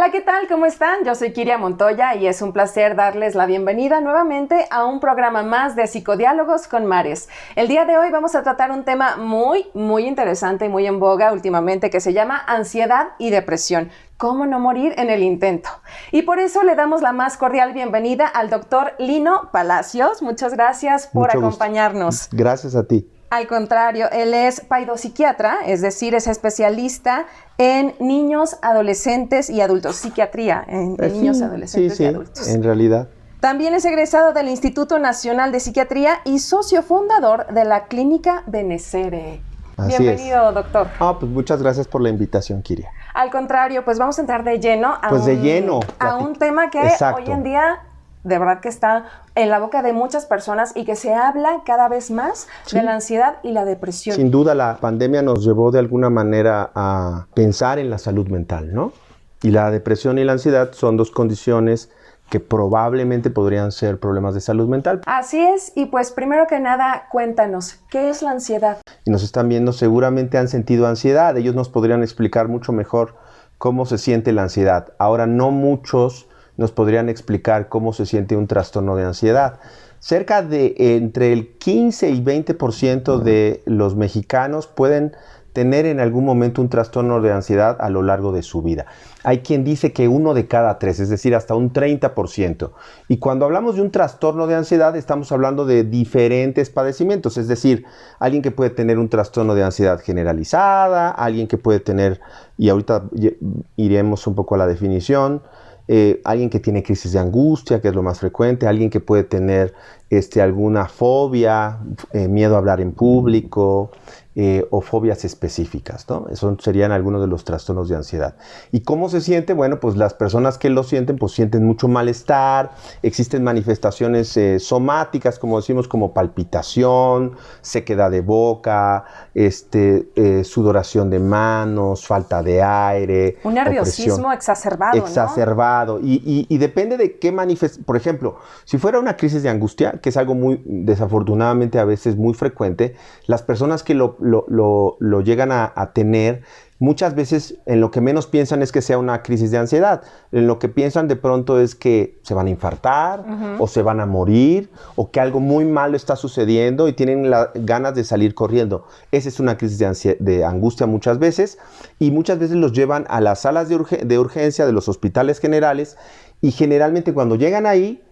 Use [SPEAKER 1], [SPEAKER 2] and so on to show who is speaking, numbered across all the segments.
[SPEAKER 1] Hola, ¿qué tal? ¿Cómo están? Yo soy Kiria Montoya y es un placer darles la bienvenida nuevamente a un programa más de Psicodiálogos con Mares. El día de hoy vamos a tratar un tema muy interesante y muy en boga últimamente que se llama ansiedad y depresión. ¿Cómo no morir en el intento? Y por eso le damos la más cordial bienvenida al doctor Lino Palacios. Muchas gracias por acompañarnos.
[SPEAKER 2] Gracias a ti.
[SPEAKER 1] Al contrario, él es paidopsiquiatra, es decir, es especialista en niños, adolescentes y adultos. Psiquiatría en niños, adolescentes y adultos.
[SPEAKER 2] En realidad.
[SPEAKER 1] También es egresado del Instituto Nacional de Psiquiatría y socio fundador de la Clínica Benessere. Bienvenido, doctor.
[SPEAKER 2] Pues muchas gracias por la invitación, Kiria.
[SPEAKER 1] Al contrario, pues vamos a entrar de lleno a un tema que hoy en día de verdad que está en la boca de muchas personas y que se habla cada vez más de la ansiedad y la depresión.
[SPEAKER 2] Sin duda la pandemia nos llevó de alguna manera a pensar en la salud mental, ¿no? Y la depresión y la ansiedad son dos condiciones que probablemente podrían ser problemas de salud mental.
[SPEAKER 1] Así es, y pues primero que nada, cuéntanos, ¿qué es la ansiedad?
[SPEAKER 2] Y nos están viendo, seguramente han sentido ansiedad, ellos nos podrían explicar mucho mejor cómo se siente la ansiedad. Ahora, no muchos nos podrían explicar cómo se siente un trastorno de ansiedad. Cerca de entre el 15 y 20% de los mexicanos pueden tener en algún momento un trastorno de ansiedad a lo largo de su vida. Hay quien dice que 1 de cada 3, es decir, hasta un 30%. Y cuando hablamos de un trastorno de ansiedad, estamos hablando de diferentes padecimientos, es decir, alguien que puede tener un trastorno de ansiedad generalizada, alguien que puede tener, y ahorita iremos un poco a la definición, alguien que tiene crisis de angustia, que es lo más frecuente, alguien que puede tener alguna fobia, miedo a hablar en público, o fobias específicas, ¿no? Esos serían algunos de los trastornos de ansiedad. ¿Y cómo se siente? Bueno, pues las personas que lo sienten, pues sienten mucho malestar, existen manifestaciones somáticas, como decimos, como palpitación, sequedad de boca, sudoración de manos, falta de aire.
[SPEAKER 1] Un nerviosismo exacerbado, ¿no?
[SPEAKER 2] Exacerbado. Y depende de qué manifestación. Por ejemplo, si fuera una crisis de angustia, que es algo muy, desafortunadamente, a veces muy frecuente, las personas que lo llegan a tener, muchas veces en lo que menos piensan es que sea una crisis de ansiedad. En lo que piensan de pronto es que se van a infartar, o se van a morir, o que algo muy malo está sucediendo y tienen ganas de salir corriendo. Esa es una crisis de angustia muchas veces, y muchas veces los llevan a las salas de urgencia de los hospitales generales, y generalmente cuando llegan ahí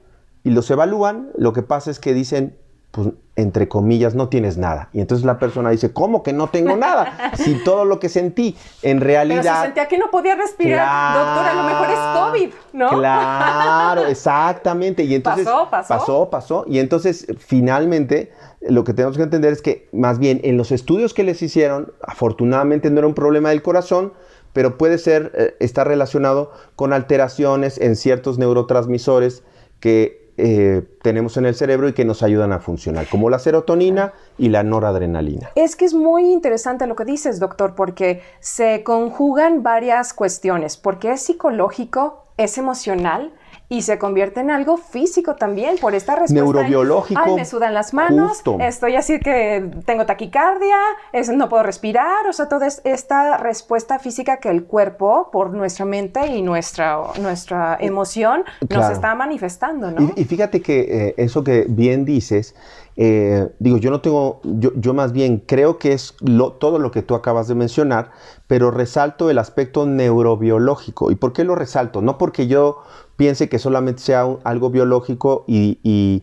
[SPEAKER 2] y los evalúan, lo que pasa es que dicen, pues, entre comillas, no tienes nada. Y entonces la persona dice, ¿cómo que no tengo nada? Si todo lo que sentí, en realidad...
[SPEAKER 1] Pero si sentía que no podía respirar,
[SPEAKER 2] claro,
[SPEAKER 1] doctor, a lo mejor es COVID, ¿no?
[SPEAKER 2] Claro, exactamente. Y entonces pasó. Y entonces, finalmente, lo que tenemos que entender es que, más bien, en los estudios que les hicieron, afortunadamente no era un problema del corazón, pero puede ser, está relacionado con alteraciones en ciertos neurotransmisores que tenemos en el cerebro y que nos ayudan a funcionar, como la serotonina y la noradrenalina.
[SPEAKER 1] Es que es muy interesante lo que dices, doctor, porque se conjugan varias cuestiones, porque es psicológico, es emocional y se convierte en algo físico también por esta respuesta.
[SPEAKER 2] Neurobiológico.
[SPEAKER 1] Ay, me sudan las manos,
[SPEAKER 2] justo.
[SPEAKER 1] Estoy así que tengo taquicardia, no puedo respirar, o sea, toda esta respuesta física que el cuerpo, por nuestra mente y nuestra emoción, nos está manifestando, ¿no?
[SPEAKER 2] Y fíjate que eso que bien dices, yo más bien creo que es todo lo que tú acabas de mencionar, pero resalto el aspecto neurobiológico. ¿Y por qué lo resalto? No porque yo piense que solamente sea algo biológico y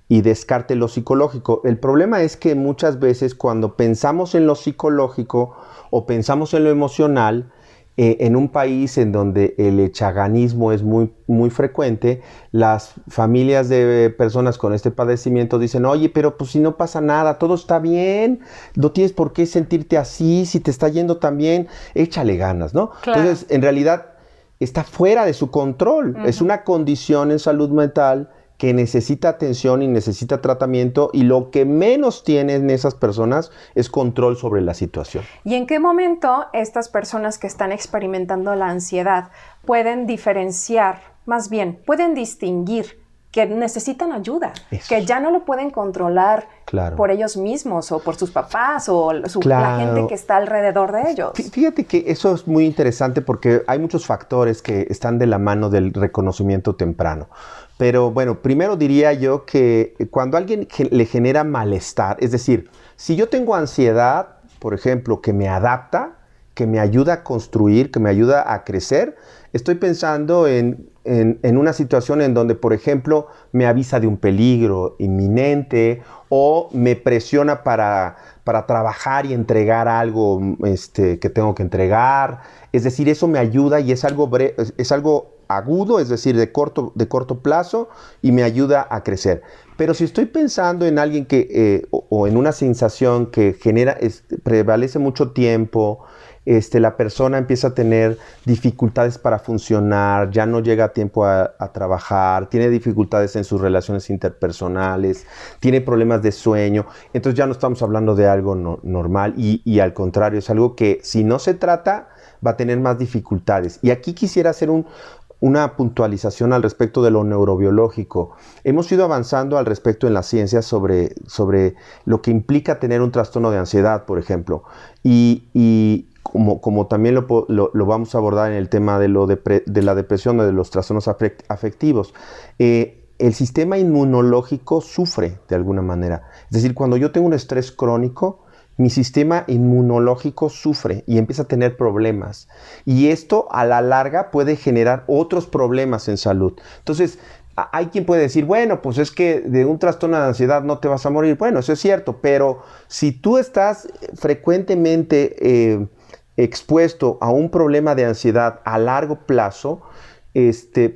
[SPEAKER 2] descarte lo psicológico. El problema es que muchas veces cuando pensamos en lo psicológico o pensamos en lo emocional, en un país en donde el echaganismo es muy frecuente, las familias de personas con este padecimiento dicen, oye, pero pues si no pasa nada, todo está bien, no tienes por qué sentirte así, si te está yendo tan bien, échale ganas, ¿no?
[SPEAKER 1] Claro.
[SPEAKER 2] Entonces, en realidad, está fuera de su control. Es una condición en salud mental que necesita atención y necesita tratamiento, y lo que menos tienen esas personas es control sobre la situación.
[SPEAKER 1] ¿Y en qué momento estas personas que están experimentando la ansiedad pueden diferenciar, más bien, pueden distinguir que necesitan ayuda, que ya no lo pueden controlar por ellos mismos o por sus papás o la gente que está alrededor de ellos.
[SPEAKER 2] Fíjate que eso es muy interesante porque hay muchos factores que están de la mano del reconocimiento temprano. Pero bueno, primero diría yo que cuando a alguien le genera malestar, es decir, si yo tengo ansiedad, por ejemplo, que me adapta, que me ayuda a construir, que me ayuda a crecer, estoy pensando en una situación en donde, por ejemplo, me avisa de un peligro inminente o me presiona para trabajar y entregar algo que tengo que entregar. Es decir, eso me ayuda y es algo agudo, es decir, de corto plazo, y me ayuda a crecer. Pero si estoy pensando en alguien o en una sensación que prevalece mucho tiempo, la persona empieza a tener dificultades para funcionar, ya no llega a tiempo a trabajar, tiene dificultades en sus relaciones interpersonales, tiene problemas de sueño, entonces ya no estamos hablando de algo normal y al contrario, es algo que si no se trata va a tener más dificultades. Y aquí quisiera hacer una puntualización al respecto de lo neurobiológico. Hemos ido avanzando al respecto en la ciencia sobre lo que implica tener un trastorno de ansiedad, por ejemplo. Y como también lo vamos a abordar en el tema de la depresión o de los trastornos afectivos, el sistema inmunológico sufre de alguna manera. Es decir, cuando yo tengo un estrés crónico, mi sistema inmunológico sufre y empieza a tener problemas. Y esto a la larga puede generar otros problemas en salud. Entonces, hay quien puede decir, bueno, pues es que de un trastorno de ansiedad no te vas a morir. Bueno, eso es cierto, pero si tú estás frecuentemente expuesto a un problema de ansiedad a largo plazo,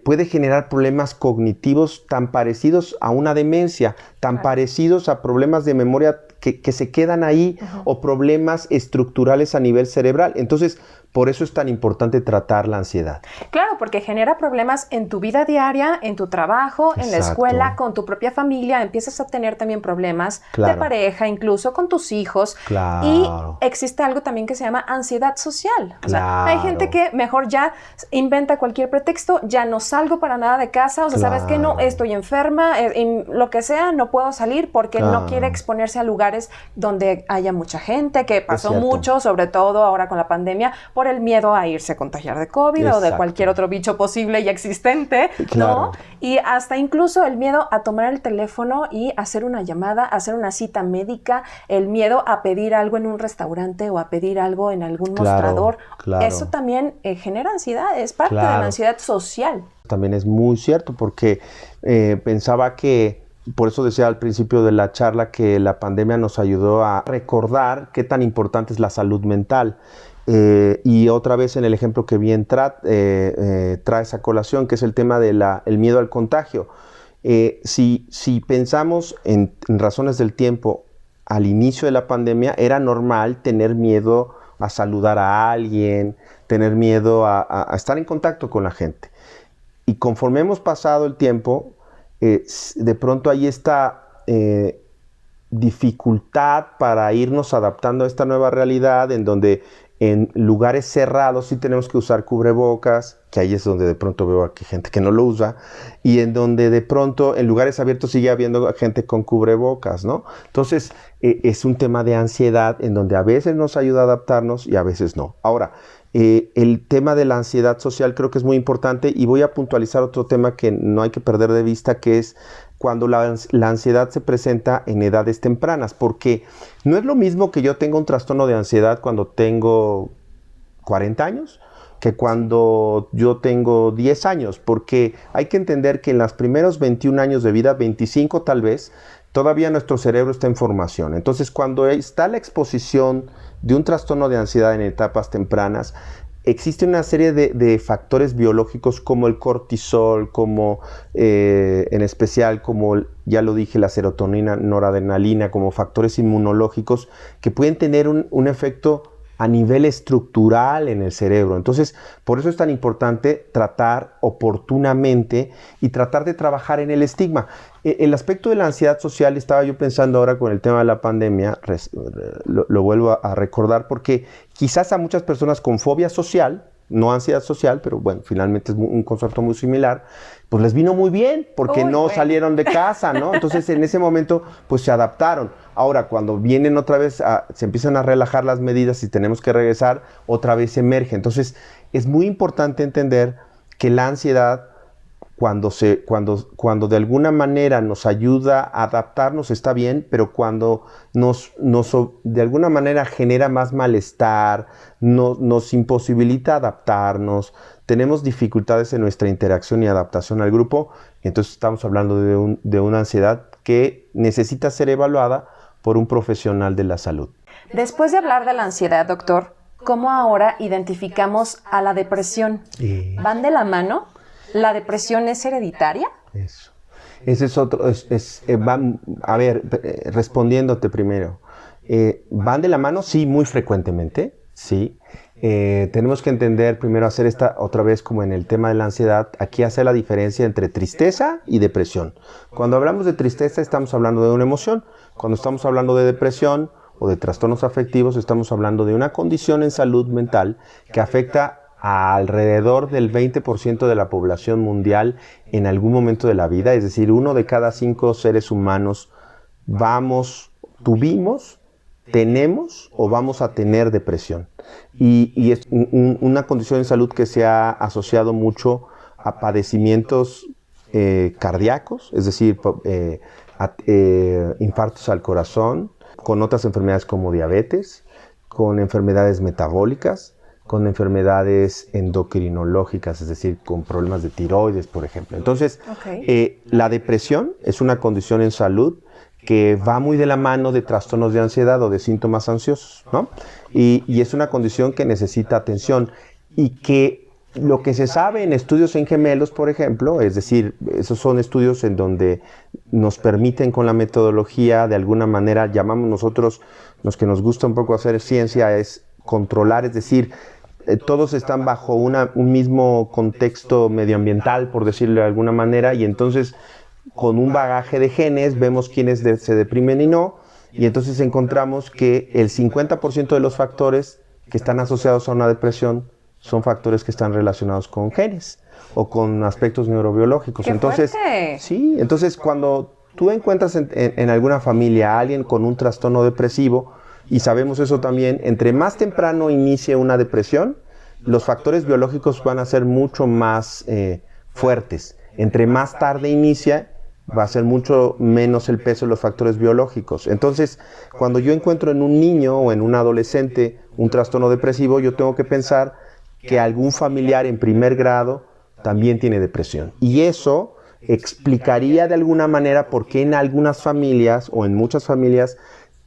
[SPEAKER 2] puede generar problemas cognitivos tan parecidos a una demencia, tan parecidos a problemas de memoria que se quedan ahí, o problemas estructurales a nivel cerebral. Entonces, por eso es tan importante tratar la ansiedad.
[SPEAKER 1] Claro, porque genera problemas en tu vida diaria, en tu trabajo, en la escuela, con tu propia familia. Empiezas a tener también problemas de pareja, incluso con tus hijos. Y existe algo también que se llama ansiedad social. O sea, hay gente que mejor ya inventa cualquier pretexto, ya no salgo para nada de casa, o sea, ¿sabes qué? No, estoy enferma, lo que sea, no puedo salir porque no quiere exponerse a lugares donde haya mucha gente, que pasó mucho, sobre todo ahora con la pandemia, por el miedo a irse a contagiar de COVID o de cualquier otro bicho posible y existente, ¿no? Y hasta incluso el miedo a tomar el teléfono y hacer una llamada, hacer una cita médica, el miedo a pedir algo en un restaurante o a pedir algo en algún mostrador. Eso también genera ansiedad, es parte de la ansiedad social.
[SPEAKER 2] También es muy cierto porque pensaba que, por eso decía al principio de la charla que la pandemia nos ayudó a recordar qué tan importante es la salud mental. Y otra vez en el ejemplo que bien traes a colación, que es el tema del miedo al contagio. Si pensamos en razones del tiempo, al inicio de la pandemia era normal tener miedo a saludar a alguien, tener miedo a estar en contacto con la gente. Y conforme hemos pasado el tiempo, de pronto hay esta dificultad para irnos adaptando a esta nueva realidad en donde en lugares cerrados sí tenemos que usar cubrebocas, que ahí es donde de pronto veo a gente que no lo usa, y en donde de pronto en lugares abiertos sigue habiendo gente con cubrebocas, ¿no? Entonces es un tema de ansiedad en donde a veces nos ayuda a adaptarnos y a veces no. Ahora, el tema de la ansiedad social creo que es muy importante y voy a puntualizar otro tema que no hay que perder de vista, que es cuando la ansiedad se presenta en edades tempranas, porque no es lo mismo que yo tenga un trastorno de ansiedad cuando tengo 40 años que cuando yo tengo 10 años, porque hay que entender que en los primeros 21 años de vida, 25 tal vez, todavía nuestro cerebro está en formación. Entonces, cuando está la exposición de un trastorno de ansiedad en etapas tempranas, existe una serie de factores biológicos como el cortisol, como en especial, como ya lo dije, la serotonina, noradrenalina, como factores inmunológicos que pueden tener un efecto a nivel estructural en el cerebro. Entonces, por eso es tan importante tratar oportunamente y tratar de trabajar en el estigma. El aspecto de la ansiedad social, estaba yo pensando ahora con el tema de la pandemia, lo vuelvo a recordar, porque quizás a muchas personas con fobia social no ansiedad social, pero bueno, finalmente es un concepto muy similar, pues les vino muy bien porque salieron de casa, ¿no? Entonces en ese momento pues se adaptaron. Ahora cuando vienen otra vez, se empiezan a relajar las medidas y tenemos que regresar, otra vez emerge. Entonces es muy importante entender que la ansiedad, cuando de alguna manera nos ayuda a adaptarnos está bien, pero cuando nos de alguna manera genera más malestar, nos imposibilita adaptarnos, tenemos dificultades en nuestra interacción y adaptación al grupo, entonces estamos hablando de una ansiedad que necesita ser evaluada por un profesional de la salud.
[SPEAKER 1] Después de hablar de la ansiedad, doctor, ¿cómo ahora identificamos a la depresión? ¿Van de la mano? ¿La depresión es hereditaria?
[SPEAKER 2] Eso. Ese es otro. Respondiéndote primero. ¿Van de la mano? Sí, muy frecuentemente. Sí. Tenemos que entender, primero hacer esta, otra vez como en el tema de la ansiedad, aquí hacer la diferencia entre tristeza y depresión. Cuando hablamos de tristeza estamos hablando de una emoción. Cuando estamos hablando de depresión o de trastornos afectivos estamos hablando de una condición en salud mental que afecta a alrededor del 20% de la población mundial en algún momento de la vida, es decir, 1 de cada 5 seres humanos tuvimos, tenemos o vamos a tener depresión. Y es una condición de salud que se ha asociado mucho a padecimientos cardíacos, es decir, infartos al corazón, con otras enfermedades como diabetes, con enfermedades metabólicas, con enfermedades endocrinológicas, es decir, con problemas de tiroides, por ejemplo. Entonces, la depresión es una condición en salud que va muy de la mano de trastornos de ansiedad o de síntomas ansiosos, ¿no? Y es una condición que necesita atención y que lo que se sabe en estudios en gemelos, por ejemplo, es decir, esos son estudios en donde nos permiten con la metodología, de alguna manera, llamamos nosotros, los que nos gusta un poco hacer ciencia, es controlar, es decir, todos están bajo un mismo contexto medioambiental, por decirlo de alguna manera, y entonces con un bagaje de genes vemos quiénes se deprimen y no, y entonces encontramos que el 50% de los factores que están asociados a una depresión son factores que están relacionados con genes o con aspectos neurobiológicos. Entonces, sí, entonces cuando tú encuentras en alguna familia a alguien con un trastorno depresivo, y sabemos eso también, entre más temprano inicie una depresión, los factores biológicos van a ser mucho más fuertes. Entre más tarde inicia, va a ser mucho menos el peso de los factores biológicos. Entonces, cuando yo encuentro en un niño o en un adolescente un trastorno depresivo, yo tengo que pensar que algún familiar en primer grado también tiene depresión. Y eso explicaría de alguna manera por qué en algunas familias o en muchas familias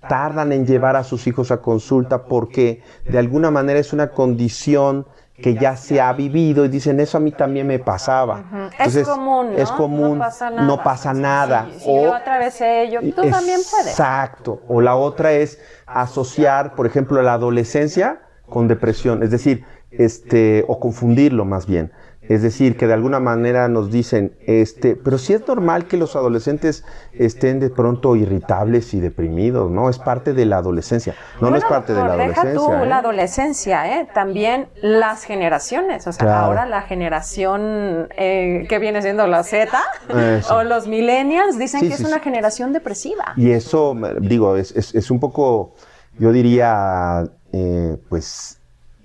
[SPEAKER 2] tardan en llevar a sus hijos a consulta, porque de alguna manera es una condición que ya se ha vivido y dicen, eso a mí también me pasaba. Entonces,
[SPEAKER 1] es común, ¿no?
[SPEAKER 2] Es común, no pasa nada.
[SPEAKER 1] Si yo atravesé ello, tú también puedes.
[SPEAKER 2] Exacto. O la otra es asociar, por ejemplo, la adolescencia con depresión, es decir, o confundirlo más bien. Es decir, que de alguna manera nos dicen, pero sí es normal que los adolescentes estén de pronto irritables y deprimidos, ¿no? Es parte de la adolescencia. No, no es parte de la adolescencia.
[SPEAKER 1] Deja tú la adolescencia, también las generaciones. O sea, claro. Ahora la generación que viene siendo la Z o los millennials dicen que es una generación depresiva.
[SPEAKER 2] Y eso, digo, es un poco, yo diría, pues,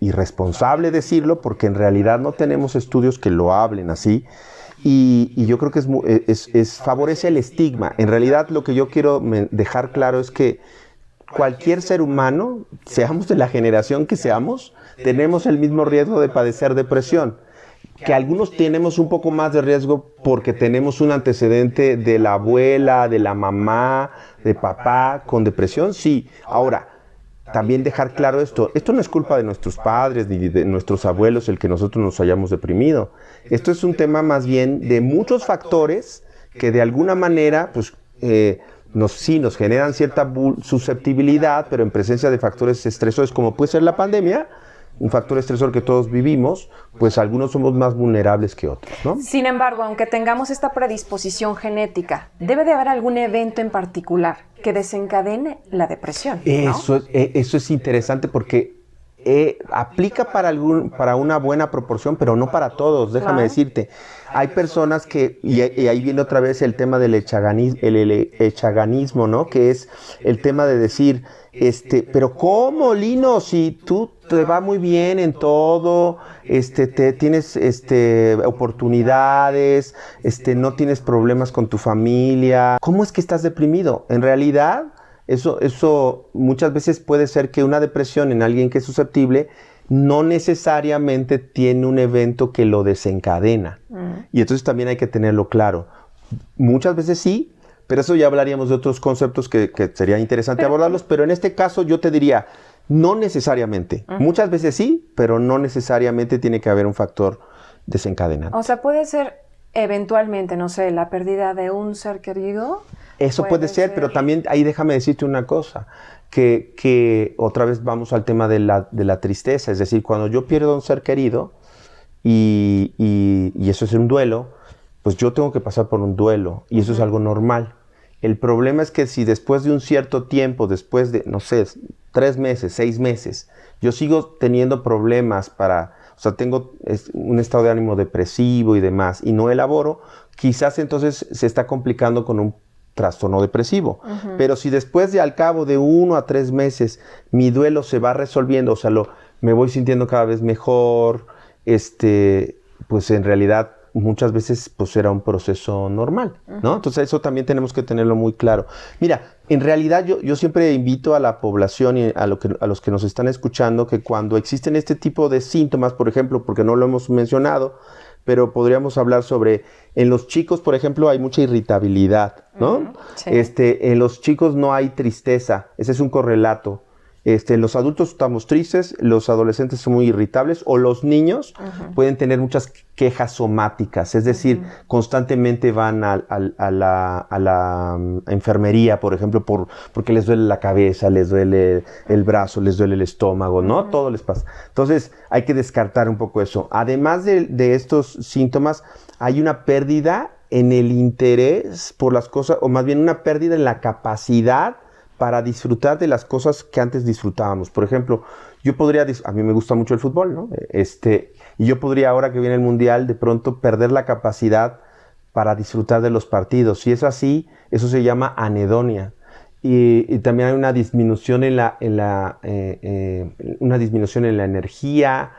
[SPEAKER 2] irresponsable decirlo, porque en realidad no tenemos estudios que lo hablen así, y yo creo que favorece el estigma. En realidad lo que yo quiero dejar claro es que cualquier ser humano, seamos de la generación que seamos, tenemos el mismo riesgo de padecer depresión, que algunos tenemos un poco más de riesgo porque tenemos un antecedente de la abuela, de la mamá, de papá con depresión, sí. Ahora, también dejar claro esto no es culpa de nuestros padres ni de nuestros abuelos el que nosotros nos hayamos deprimido. Esto es un tema más bien de muchos factores que de alguna manera pues, nos generan cierta susceptibilidad, pero en presencia de factores estresores como puede ser la pandemia, un factor estresor que todos vivimos, pues algunos somos más vulnerables que otros, ¿no?
[SPEAKER 1] Sin embargo, aunque tengamos esta predisposición genética, debe de haber algún evento en particular que desencadene la depresión, ¿no?
[SPEAKER 2] Eso es interesante porque aplica para una buena proporción, pero no para todos, déjame decirte. Hay personas que, y ahí viene otra vez el tema del echaganismo, ¿no? Que es el tema de decir, pero ¿cómo, Lino? Si tú te va muy bien en todo, tienes oportunidades, no tienes problemas con tu familia, ¿cómo es que estás deprimido? En realidad, eso muchas veces puede ser que una depresión en alguien que es susceptible no necesariamente tiene un evento que lo desencadena. Y entonces también hay que tenerlo claro. Muchas veces sí, pero eso ya hablaríamos de otros conceptos que sería interesante abordarlos, pero en este caso yo te diría, no necesariamente. Muchas veces sí, pero no necesariamente tiene que haber un factor desencadenante.
[SPEAKER 1] O sea, puede ser eventualmente, no sé, la pérdida de un ser querido.
[SPEAKER 2] Eso puede ser, pero también ahí déjame decirte una cosa, que otra vez vamos al tema de la tristeza, es decir, cuando yo pierdo a un ser querido y eso es un duelo, pues yo tengo que pasar por un duelo y eso es algo normal. El problema es que si después de un cierto tiempo, después de, no sé, 3 meses, 6 meses, yo sigo teniendo problemas o sea, tengo un estado de ánimo depresivo y demás, y no elaboro, quizás entonces se está complicando con un trastorno depresivo. Pero si después de al cabo de 1 a 3 meses mi duelo se va resolviendo, o sea, me voy sintiendo cada vez mejor, pues en realidad muchas veces pues era un proceso normal, ¿no? Entonces eso también tenemos que tenerlo muy claro. Mira, en realidad yo siempre invito a la población y a los que nos están escuchando que cuando existen este tipo de síntomas, por ejemplo, porque no lo hemos mencionado, pero podríamos hablar sobre, en los chicos, por ejemplo, hay mucha irritabilidad, ¿no? Sí. En los chicos no hay tristeza, ese es un correlato. Los adultos estamos tristes, los adolescentes son muy irritables, o los niños pueden tener muchas quejas somáticas, es decir, constantemente van a la enfermería, por ejemplo, porque les duele la cabeza, les duele el brazo, les duele el estómago, ¿no? Todo les pasa. Entonces, hay que descartar un poco eso. Además de estos síntomas, hay una pérdida en el interés por las cosas, o más bien una pérdida en la capacidad para disfrutar de las cosas que antes disfrutábamos. Por ejemplo, a mí me gusta mucho el fútbol, ¿no? Y yo podría, ahora que viene el Mundial, de pronto perder la capacidad para disfrutar de los partidos. Si es así, eso se llama anedonia. Y también hay una disminución una disminución en la energía.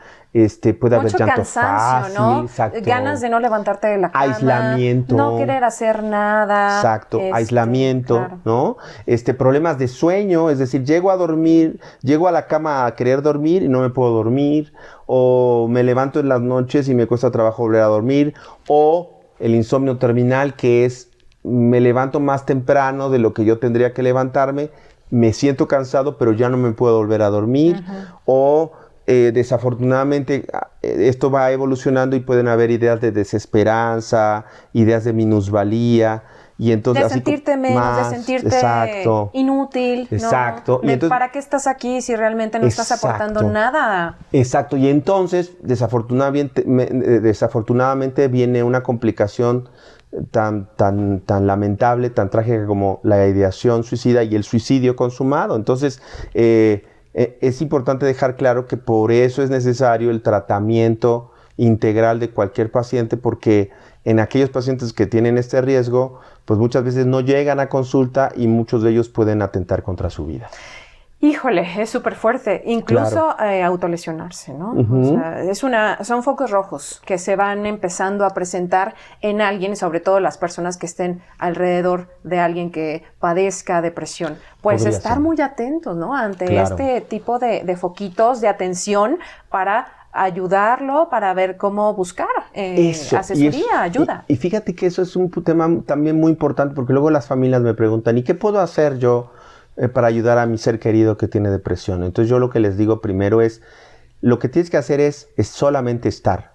[SPEAKER 2] Puede haber llanto
[SPEAKER 1] cansancio,
[SPEAKER 2] fácil,
[SPEAKER 1] ¿no?
[SPEAKER 2] exacto.
[SPEAKER 1] Ganas de no levantarte de la cama.
[SPEAKER 2] Aislamiento.
[SPEAKER 1] No querer hacer nada.
[SPEAKER 2] Exacto, aislamiento, claro. ¿No? Problemas de sueño, es decir, llego a la cama a querer dormir y no me puedo dormir, o me levanto en las noches y me cuesta trabajo volver a dormir, o el insomnio terminal, que es, me levanto más temprano de lo que yo tendría que levantarme, me siento cansado, pero ya no me puedo volver a dormir, o desafortunadamente esto va evolucionando y pueden haber ideas de desesperanza, ideas de minusvalía, y entonces
[SPEAKER 1] de sentirte menos, de sentirte inútil,
[SPEAKER 2] exacto.
[SPEAKER 1] ¿no? Entonces, ¿para qué estás aquí si realmente no estás aportando nada?
[SPEAKER 2] Exacto, y entonces desafortunadamente viene una complicación tan lamentable, tan trágica como la ideación suicida y el suicidio consumado. Entonces, es importante dejar claro que por eso es necesario el tratamiento integral de cualquier paciente, porque en aquellos pacientes que tienen este riesgo, pues muchas veces no llegan a consulta y muchos de ellos pueden atentar contra su vida.
[SPEAKER 1] Híjole, es súper fuerte, incluso claro. Autolesionarse, ¿no? O sea, son focos rojos que se van empezando a presentar en alguien, sobre todo las personas que estén alrededor de alguien que padezca depresión. Pues podría estar ser muy atentos, ¿no? Ante este tipo de foquitos de atención para ayudarlo, para ver cómo buscar asesoría, ayuda.
[SPEAKER 2] Y fíjate que eso es un tema también muy importante, porque luego las familias me preguntan, ¿y qué puedo hacer yo para ayudar a mi ser querido que tiene depresión? Entonces yo lo que les digo primero es, lo que tienes que hacer es solamente estar.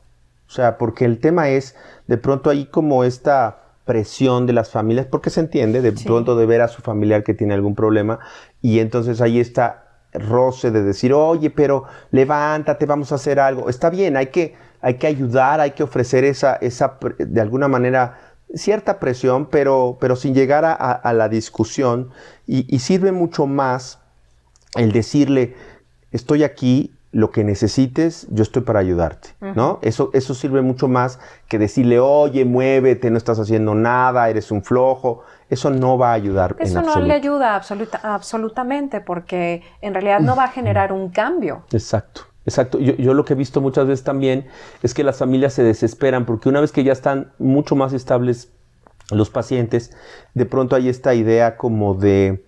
[SPEAKER 2] O sea, porque el tema es, de pronto hay como esta presión de las familias, porque se entiende de pronto de ver a su familiar que tiene algún problema, y entonces ahí está roce de decir, oye, pero levántate, vamos a hacer algo. Está bien, hay que ayudar, hay que ofrecer esa de alguna manera, cierta presión, pero sin llegar a la discusión, y sirve mucho más el decirle, estoy aquí, lo que necesites, yo estoy para ayudarte, ¿no? Eso sirve mucho más que decirle, oye, muévete, no estás haciendo nada, eres un flojo. Eso no va a ayudar en absoluto.
[SPEAKER 1] Eso no le ayuda absolutamente, porque en realidad no va a generar un cambio.
[SPEAKER 2] Exacto. Yo lo que he visto muchas veces también es que las familias se desesperan, porque una vez que ya están mucho más estables los pacientes, de pronto hay esta idea como de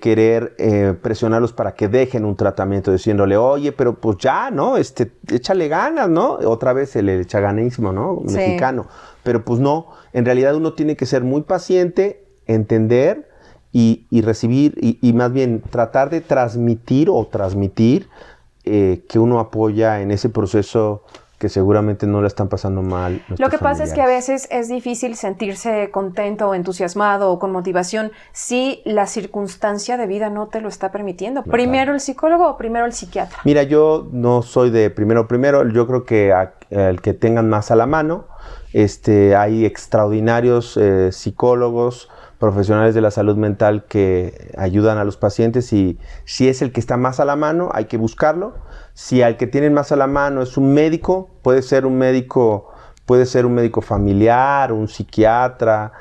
[SPEAKER 2] querer presionarlos para que dejen un tratamiento, diciéndole, oye, pero pues ya, ¿no? Échale ganas, ¿no? Otra vez el echaganismo, ¿no?
[SPEAKER 1] Sí.
[SPEAKER 2] Mexicano. Pero pues no, en realidad uno tiene que ser muy paciente, entender y recibir, y más bien tratar de transmitir que uno apoya en ese proceso que seguramente no la están pasando mal.
[SPEAKER 1] Lo que pasa es que a veces es difícil sentirse contento, entusiasmado o con motivación si la circunstancia de vida no te lo está permitiendo.
[SPEAKER 2] Claro.
[SPEAKER 1] ¿Primero el psicólogo o primero el psiquiatra?
[SPEAKER 2] Mira, yo no soy de primero, yo creo que el que tengan más a la mano. Hay extraordinarios psicólogos, profesionales de la salud mental que ayudan a los pacientes, y si es el que está más a la mano, hay que buscarlo. Si al que tienen más a la mano es un médico, puede ser un médico familiar, un psiquiatra,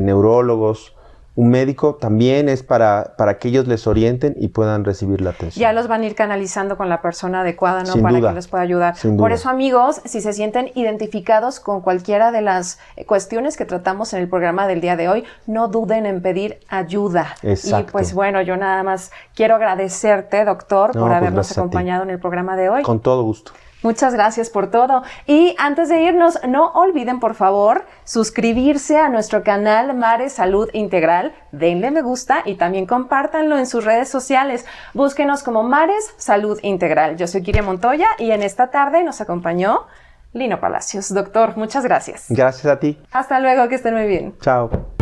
[SPEAKER 2] neurólogos. Un médico también es para que ellos les orienten y puedan recibir la atención.
[SPEAKER 1] Ya los van a ir canalizando con la persona adecuada, ¿no?
[SPEAKER 2] Sin
[SPEAKER 1] Para
[SPEAKER 2] duda,
[SPEAKER 1] que les pueda ayudar.
[SPEAKER 2] sin
[SPEAKER 1] Por
[SPEAKER 2] duda.
[SPEAKER 1] eso, amigos, si se sienten identificados con cualquiera de las cuestiones que tratamos en el programa del día de hoy, no duden en pedir ayuda.
[SPEAKER 2] Exacto.
[SPEAKER 1] Y pues bueno, yo nada más quiero agradecerte, doctor,
[SPEAKER 2] No,
[SPEAKER 1] por
[SPEAKER 2] pues
[SPEAKER 1] habernos
[SPEAKER 2] gracias a ti.
[SPEAKER 1] acompañado en el programa de hoy.
[SPEAKER 2] Con todo gusto.
[SPEAKER 1] Muchas gracias por todo. Y antes de irnos, no olviden, por favor, suscribirse a nuestro canal Mares Salud Integral. Denle me gusta y también compártanlo en sus redes sociales. Búsquenos como Mares Salud Integral. Yo soy Kiria Montoya y en esta tarde nos acompañó Lino Palacios. Doctor, muchas gracias.
[SPEAKER 2] Gracias a ti.
[SPEAKER 1] Hasta luego, que estén muy bien.
[SPEAKER 2] Chao.